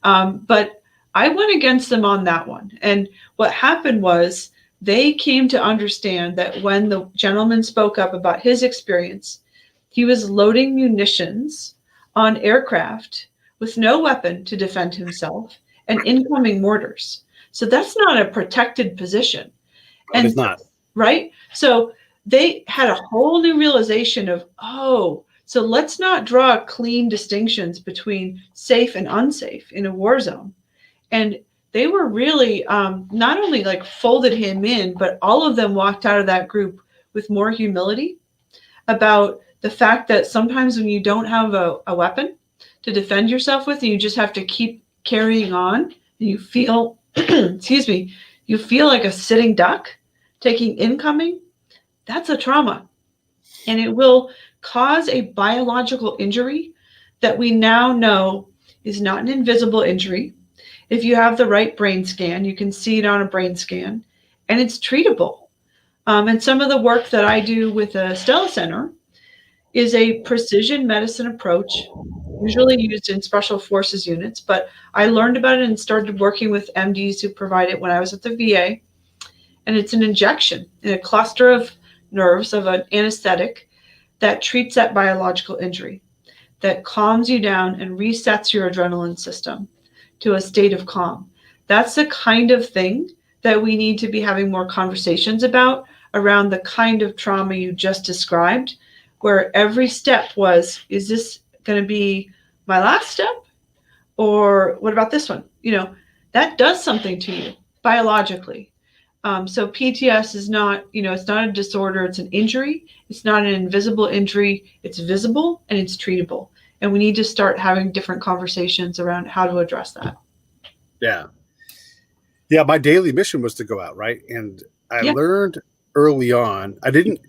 But I went against them on that one. And what happened was they came to understand that when the gentleman spoke up about his experience, he was loading munitions on aircraft with no weapon to defend himself and incoming mortars. So that's not a protected position. And it's not. Right? So they had a whole new realization of, so let's not draw clean distinctions between safe and unsafe in a war zone. And they were really not only like folded him in, but all of them walked out of that group with more humility about the fact that sometimes when you don't have a weapon to defend yourself with, and you just have to keep carrying on, and you feel, you feel like a sitting duck taking incoming, that's a trauma. And it will cause a biological injury that we now know is not an invisible injury. If you have the right brain scan, you can see it on a brain scan, and it's treatable. And some of the work that I do with a Stella Center is a precision medicine approach, usually used in special forces units, but I learned about it and started working with MDs who provide it when I was at the VA. And it's an injection in a cluster of nerves of an anesthetic that treats that biological injury, that calms you down and resets your adrenaline system to a state of calm That's the kind of thing that we need to be having more conversations about around the kind of trauma you just described, where every step was, is this going to be my last step? Or what about this one? That does something to you biologically. So PTS is not, it's not a disorder, it's an injury. It's not an invisible injury. It's visible and it's treatable. And we need to start having different conversations around how to address that. Yeah. Yeah, my daily mission was to go out, right? And I learned early on, I didn't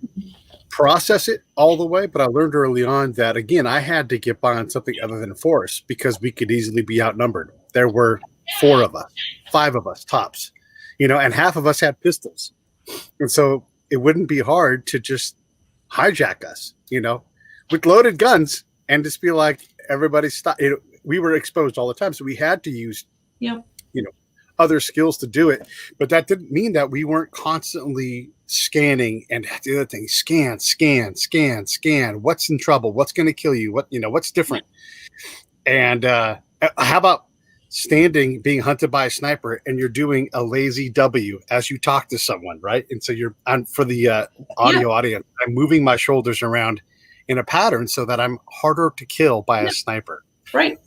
process it all the way, but I learned early on that, again, I had to get by on something other than force because we could easily be outnumbered. There were 4 of us, 5 of us tops, and half of us had pistols. And so it wouldn't be hard to just hijack us, with loaded guns and just be like, everybody stop. We were exposed all the time. So we had to use, other skills to do it. But that didn't mean that we weren't constantly scanning and the other thing, scan. What's in trouble? What's going to kill you? What's different? And how about being hunted by a sniper and you're doing a lazy W as you talk to someone, right? And so for the audio audience, I'm moving my shoulders around in a pattern so that I'm harder to kill by a sniper. Right.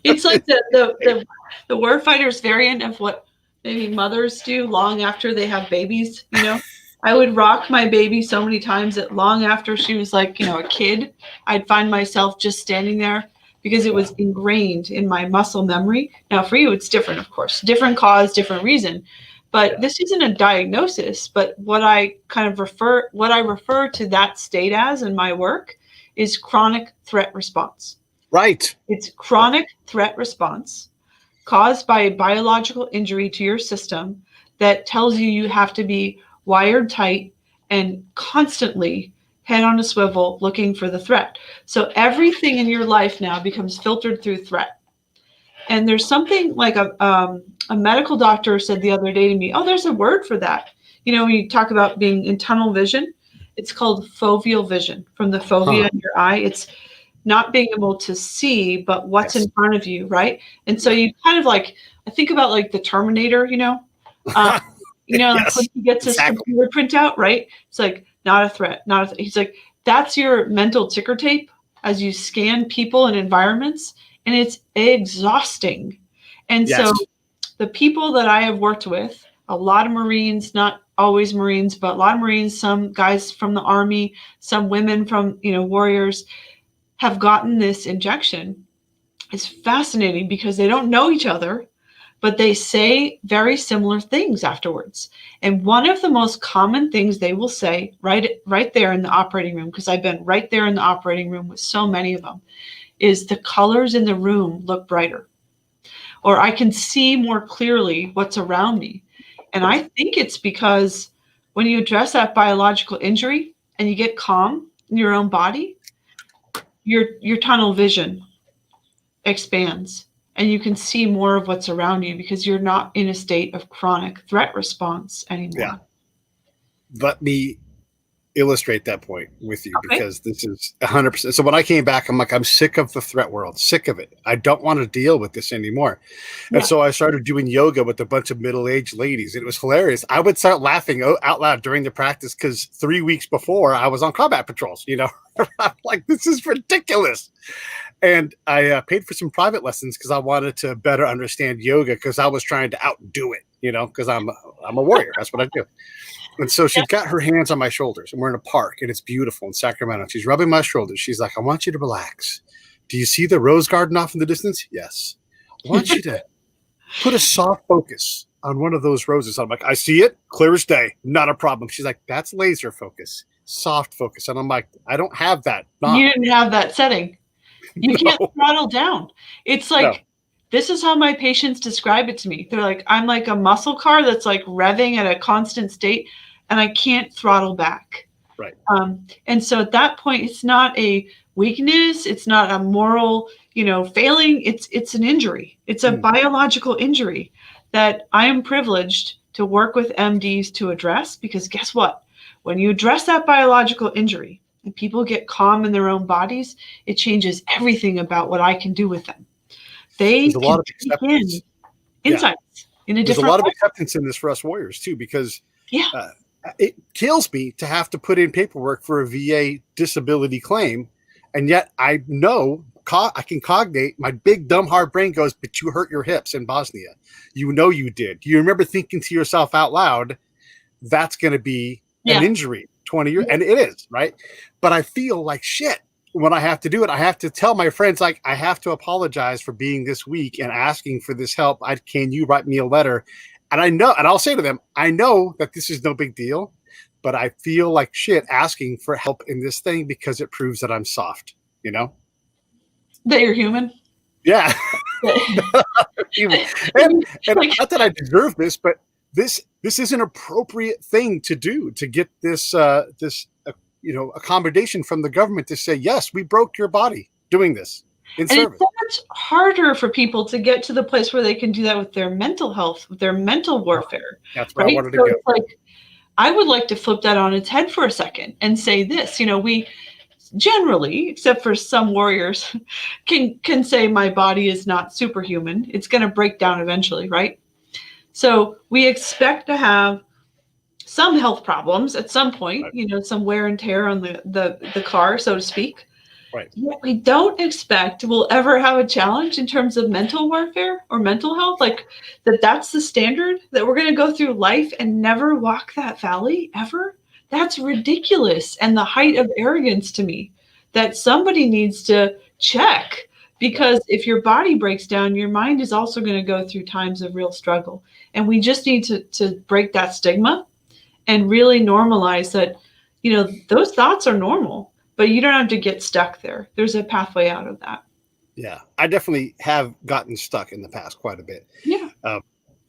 It's like the warfighter's variant of what maybe mothers do long after they have babies. I would rock my baby so many times that long after she was like, a kid, I'd find myself just standing there because it was ingrained in my muscle memory. Now for you, it's different, of course, different cause, different reason, but this isn't a diagnosis. But what I refer to that state as in my work is chronic threat response. Right. It's chronic threat response caused by a biological injury to your system that tells you have to be wired tight and constantly head on a swivel looking for the threat. So everything in your life now becomes filtered through threat. And there's something like a medical doctor said the other day to me, there's a word for that. When you talk about being in tunnel vision, it's called foveal vision, from the fovea in your eye. It's not being able to see, but what's in front of you, right? And so you kind of I think about the Terminator, like when he gets his computer printout, right? It's like, not a threat, he's like, that's your mental ticker tape as you scan people and environments, and it's exhausting. And so the people that I have worked with, a lot of Marines, not always Marines, but a lot of Marines, some guys from the Army, some women from, warriors, have gotten this injection. It's fascinating because they don't know each other, but they say very similar things afterwards. And one of the most common things they will say right there in the operating room, because I've been right there in the operating room with so many of them, is the colors in the room look brighter, or I can see more clearly what's around me. And I think it's because when you address that biological injury and you get calm in your own body, your tunnel vision expands and you can see more of what's around you because you're not in a state of chronic threat response anymore. Yeah. Let me illustrate that point with you because this is 100%. So when I came back, I'm like, I'm sick of the threat world, sick of it. I don't want to deal with this anymore. And so I started doing yoga with a bunch of middle-aged ladies. It was hilarious. I would start laughing out loud during the practice because 3 weeks before I was on combat patrols, I'm like, this is ridiculous. And I paid for some private lessons because I wanted to better understand yoga because I was trying to outdo it, because I'm a warrior. That's what I do. And so she's got her hands on my shoulders and we're in a park and it's beautiful in Sacramento. She's rubbing my shoulders. She's like, I want you to relax. Do you see the rose garden off in the distance? Yes. I want you to put a soft focus on one of those roses. I'm like, I see it, clear as day, not a problem. She's like, that's laser focus, soft focus. And I'm like, I don't have that. You didn't have that setting. You can't throttle down. It's like, this is how my patients describe it to me. They're like, I'm like a muscle car that's like revving at a constant state and I can't throttle back. Right. And so at that point, it's not a weakness. It's not a moral, failing. It's an injury. It's a biological injury that I am privileged to work with MDs to address, because guess what? When you address that biological injury and people get calm in their own bodies, it changes everything about what I can do with them. They There's a lot of acceptance. insights in a There's a different lot of way. acceptance in this for us warriors too, because Yeah. it kills me to have to put in paperwork for a VA disability claim. And yet I know I can cognate. My big dumb hard brain goes, but you hurt your hips in Bosnia. You know you did. Do you remember thinking to yourself out loud, that's going to be an injury 20 years? Yeah. And it is, right? But I feel like shit when I have to do it. I have to tell my friends, like, I have to apologize for being this weak and asking for this help. Can you write me a letter? And I know, and I'll say to them, I know that this is no big deal, but I feel like shit asking for help in this thing because it proves that I'm soft, you know? That you're human. Yeah. Human. and not that I deserve this, but this is an appropriate thing to do to get this accommodation from the government to say, yes, we broke your body doing this in service. It's so much harder for people to get to the place where they can do that with their mental health, with their mental warfare. That's where I wanted to So go. it's like, I would like to flip that on its head for a second and say this, we generally, except for some warriors, can say my body is not superhuman. It's going to break down eventually, right? So we expect to have some health problems at some point, right. Some wear and tear on the car, so to speak. Right. Yet we don't expect we'll ever have a challenge in terms of mental warfare or mental health, like that's the standard, that we're going to go through life and never walk that valley ever. That's ridiculous, and the height of arrogance to me, that somebody needs to check, because if your body breaks down, your mind is also going to go through times of real struggle. And we just need to break that stigma and really normalize that, those thoughts are normal, but you don't have to get stuck there. There's a pathway out of that. Yeah, I definitely have gotten stuck in the past quite a bit. Yeah.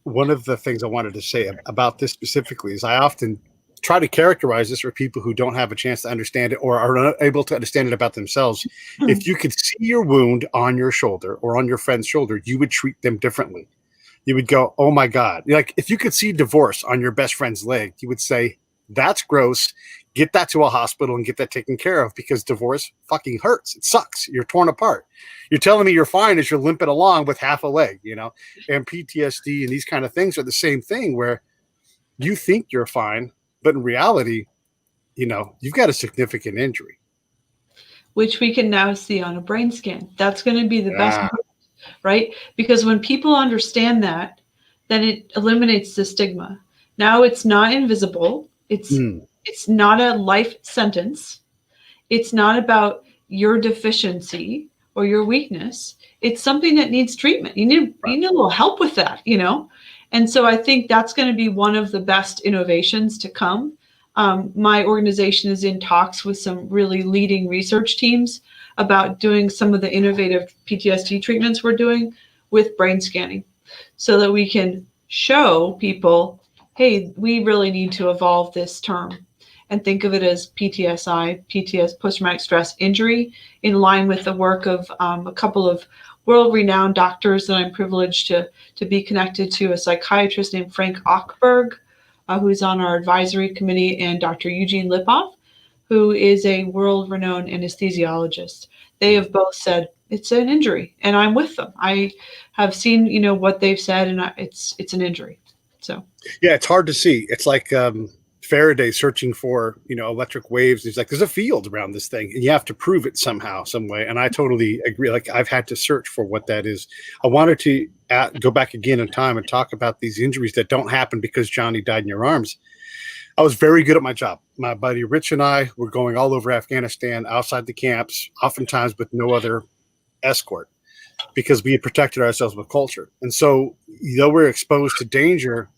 One of the things I wanted to say about this specifically is I often try to characterize this for people who don't have a chance to understand it or are unable to understand it about themselves. If you could see your wound on your shoulder or on your friend's shoulder, you would treat them differently. You would go, oh my God. Like if you could see divorce on your best friend's leg, you would say, that's gross. Get that to a hospital and get that taken care of, because divorce fucking hurts. It sucks. You're torn apart. You're telling me you're fine as you're limping along with half a leg, and PTSD and these kind of things are the same thing, where you think you're fine, but in reality, you've got a significant injury. Which we can now see on a brain scan. That's going to be the best part, right? Because when people understand that, then it eliminates the stigma. Now it's not invisible. It's not a life sentence. It's not about your deficiency or your weakness. It's something that needs treatment. You need a little help with that, And so I think that's going to be one of the best innovations to come. My organization is in talks with some really leading research teams about doing some of the innovative PTSD treatments we're doing with brain scanning, so that we can show people, hey, we really need to evolve this term and think of it as PTSI, post-traumatic stress injury, in line with the work of a couple of world-renowned doctors that I'm privileged to be connected to, a psychiatrist named Frank Ochberg, who's on our advisory committee, and Dr. Eugene Lipoff, who is a world-renowned anesthesiologist. They have both said it's an injury, and I'm with them. I have seen, what they've said, and it's an injury. So yeah, it's hard to see. It's like Faraday searching for electric waves. He's like, there's a field around this thing, and you have to prove it somehow, some way. And I totally agree. Like I've had to search for what that is. I wanted to go back again in time and talk about these injuries that don't happen because Johnny died in your arms. I was very good at my job. My buddy Rich and I were going all over Afghanistan, outside the camps, oftentimes with no other escort, because we had protected ourselves with culture. And so, though we're exposed to danger,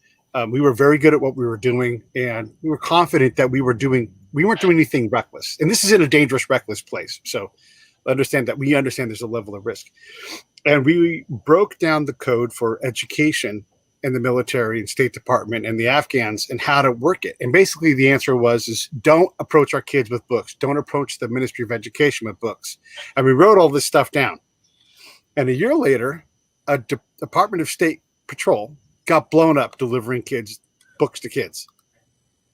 we were very good at what we were doing, and we were confident that we weren't doing anything reckless. And this is in a dangerous, reckless place. So we understand there's a level of risk. And we broke down the code for education in the military and State Department and the Afghans and how to work it. And basically the answer is don't approach our kids with books. Don't approach the Ministry of Education with books. And we wrote all this stuff down. And a year later, a Department of State patrol got blown up delivering books to kids.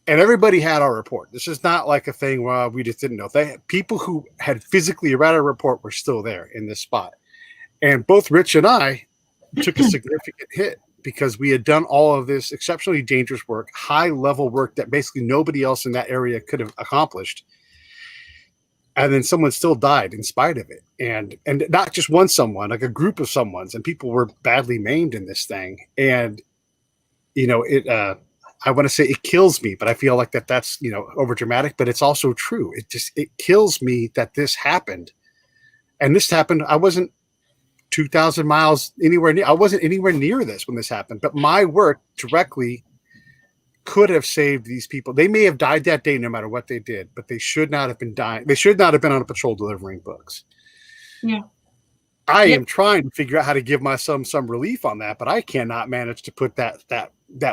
And everybody had our report. This is not like a thing where we just didn't know. People who had physically read our report were still there in this spot. And both Rich and I took a significant hit because we had done all of this exceptionally dangerous work, high level work that basically nobody else in that area could have accomplished. And then someone still died in spite of it. And not just one someone, like a group of someones, and people were badly maimed in this thing. And, I want to say it kills me, but I feel like that's, over dramatic, but it's also true. It kills me that this happened. And this happened. I wasn't 2,000 miles anywhere near. I wasn't anywhere near this when this happened, but my work directly could have saved these people. They may have died that day no matter what they did, but they should not have been dying. They should not have been on a patrol delivering books. Yeah. I am trying to figure out how to give myself some relief on that, but I cannot manage to put that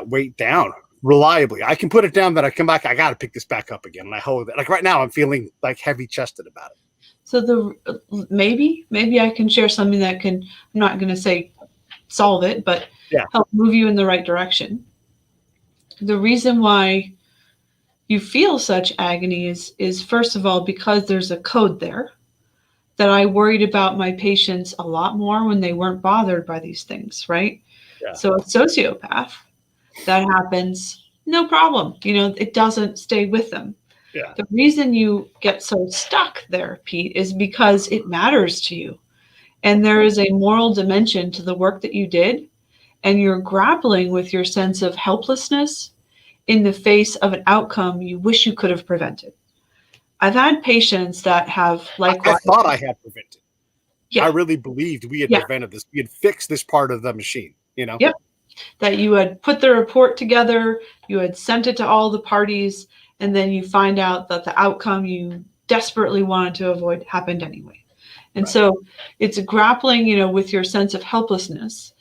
weight down reliably. I can put it down, that I come back, I got to pick this back up again. And I hold it. Like right now, I'm feeling like heavy chested about it. So maybe I can share something that can, I'm not going to say solve it, but help move you in the right direction. The reason why you feel such agony is first of all, because there's a code there that I worried about my patients a lot more when they weren't bothered by these things, right? Yeah. So a sociopath, that happens, no problem. It doesn't stay with them. Yeah. The reason you get so stuck there, Pete, is because it matters to you. And there is a moral dimension to the work that you did. And you're grappling with your sense of helplessness in the face of an outcome you wish you could have prevented. I've had patients that have likewise. I thought I had prevented. Yeah. I really believed we had prevented this. We had fixed this part of the machine, Yep. That you had put the report together, you had sent it to all the parties, and then you find out that the outcome you desperately wanted to avoid happened anyway. And so it's grappling, with your sense of helplessness,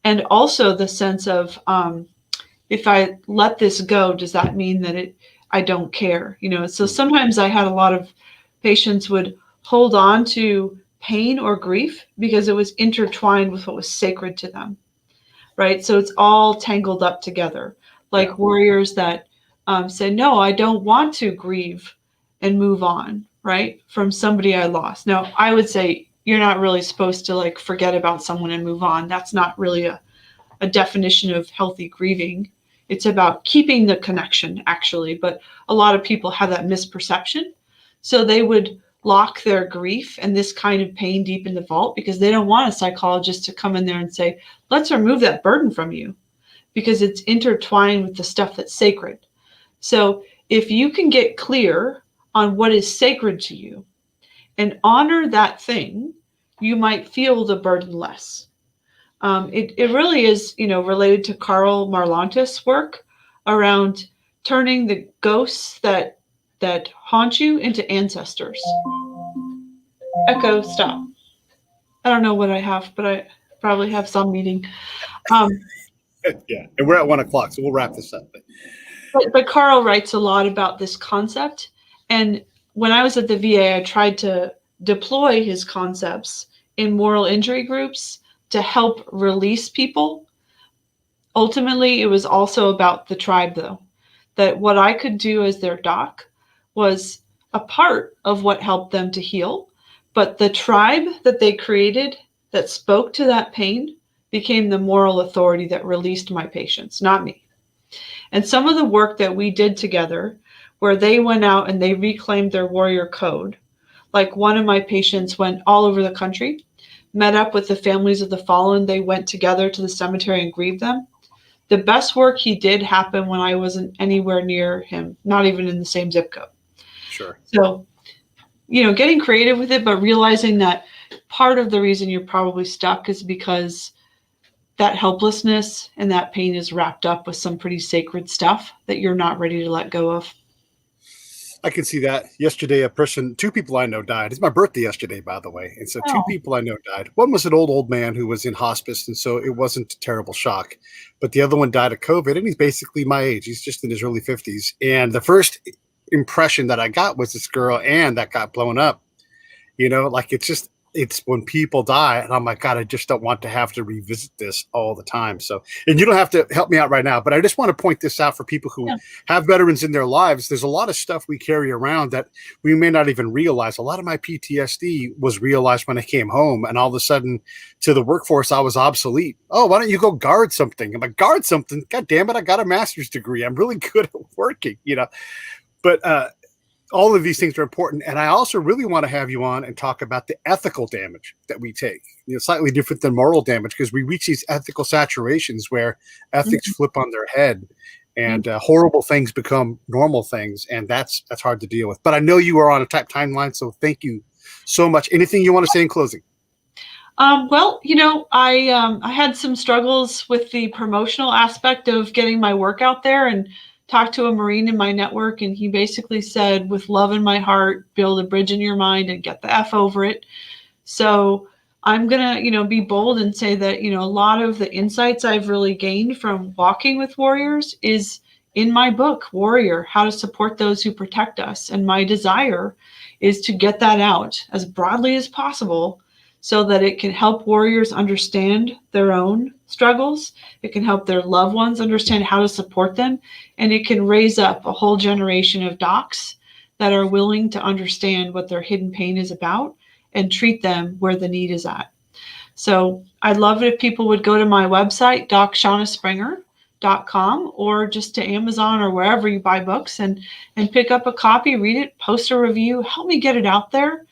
and also the sense of, if I let this go, does that mean that I don't care? So sometimes I had a lot of patients would hold on to pain or grief because it was intertwined with what was sacred to them. Right. So it's all tangled up together, like warriors that say, no, I don't want to grieve and move on, right, from somebody I lost. Now, I would say you're not really supposed to forget about someone and move on. That's not really a definition of healthy grieving. It's about keeping the connection, actually. But a lot of people have that misperception. So they would lock their grief and this kind of pain deep in the vault because they don't want a psychologist to come in there and say, let's remove that burden from you, because it's intertwined with the stuff that's sacred. So if you can get clear on what is sacred to you and honor that thing, you might feel the burden less. It really is, related to Carl Marlantes' work around turning the ghosts that haunt you into ancestors. Echo, stop. I don't know what I have, but I probably have some meeting. Yeah, and we're at 1:00, so we'll wrap this up. But Carl writes a lot about this concept. And when I was at the VA, I tried to deploy his concepts in moral injury groups to help release people. Ultimately, it was also about the tribe, though, that what I could do as their doc was a part of what helped them to heal. But the tribe that they created that spoke to that pain became the moral authority that released my patients, not me. And some of the work that we did together, where they went out and they reclaimed their warrior code, like one of my patients went all over the country, met up with the families of the fallen. They went together to the cemetery and grieved them. The best work he did happened when I wasn't anywhere near him, not even in the same zip code. Sure. So, getting creative with it, but realizing that part of the reason you're probably stuck is because that helplessness and that pain is wrapped up with some pretty sacred stuff that you're not ready to let go of. I can see that. Yesterday, two people I know died. It's my birthday yesterday, by the way. And so two people I know died. One was an old man who was in hospice, and so it wasn't a terrible shock. But the other one died of COVID, and he's basically my age. He's just in his early 50s. And the first impression that I got was this girl, and that got blown up. It's just, it's when people die, and I'm like, God, I just don't want to have to revisit this all the time. So, and you don't have to help me out right now, but I just want to point this out for people who have veterans in their lives. There's a lot of stuff we carry around that we may not even realize. A lot of my PTSD was realized when I came home, and all of a sudden to the workforce, I was obsolete. Oh, why don't you go guard something? I'm like, guard something? God damn it. I got a master's degree. I'm really good at working, but, all of these things are important. And I also really want to have you on and talk about the ethical damage that we take, slightly different than moral damage, because we reach these ethical saturations where ethics flip on their head and horrible things become normal things. And that's hard to deal with. But I know you are on a tight timeline. So thank you so much. Anything you want to say in closing? Well, I had some struggles with the promotional aspect of getting my work out there, and talked to a Marine in my network, and he basically said, with love in my heart, build a bridge in your mind and get the F over it. So I'm going to, be bold and say that, a lot of the insights I've really gained from walking with warriors is in my book, Warrior, How to Support Those Who Protect Us. And my desire is to get that out as broadly as possible so that it can help warriors understand their own struggles. It can help their loved ones understand how to support them. And it can raise up a whole generation of docs that are willing to understand what their hidden pain is about and treat them where the need is at. So I'd love it if people would go to my website, DocShaunaSpringer.com, or just to Amazon or wherever you buy books and pick up a copy, read it, post a review, help me get it out there.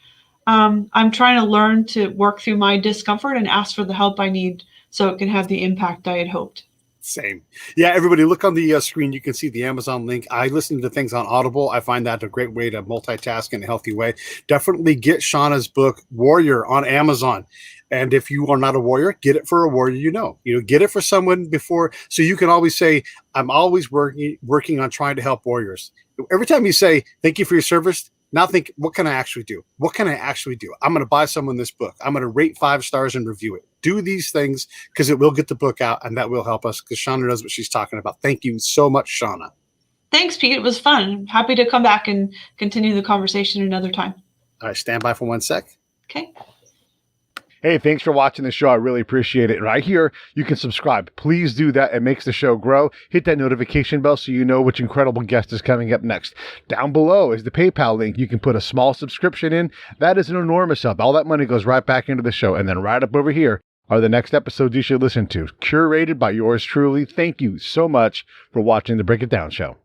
I'm trying to learn to work through my discomfort and ask for the help I need so it can have the impact I had hoped. Same. Yeah, everybody look on the screen. You can see the Amazon link. I listen to things on Audible. I find that a great way to multitask in a healthy way. Definitely get Shauna's book, Warrior, on Amazon. And if you are not a warrior, get it for a warrior get it for someone before, so you can always say, I'm always working on trying to help warriors. Every time you say, thank you for your service, now think, what can I actually do? What can I actually do? I'm going to buy someone this book. I'm going to rate 5 stars and review it. Do these things because it will get the book out, and that will help us, because Shauna knows what she's talking about. Thank you so much, Shauna. Thanks, Pete. It was fun. I'm happy to come back and continue the conversation another time. All right, stand by for 1 sec. Okay. Hey, thanks for watching the show. I really appreciate it. Right here, you can subscribe. Please do that. It makes the show grow. Hit that notification bell so you know which incredible guest is coming up next. Down below is the PayPal link. You can put a small subscription in. That is an enormous help. All that money goes right back into the show. And then right up over here are the next episodes you should listen to, curated by yours truly. Thank you so much for watching the Break It Down Show.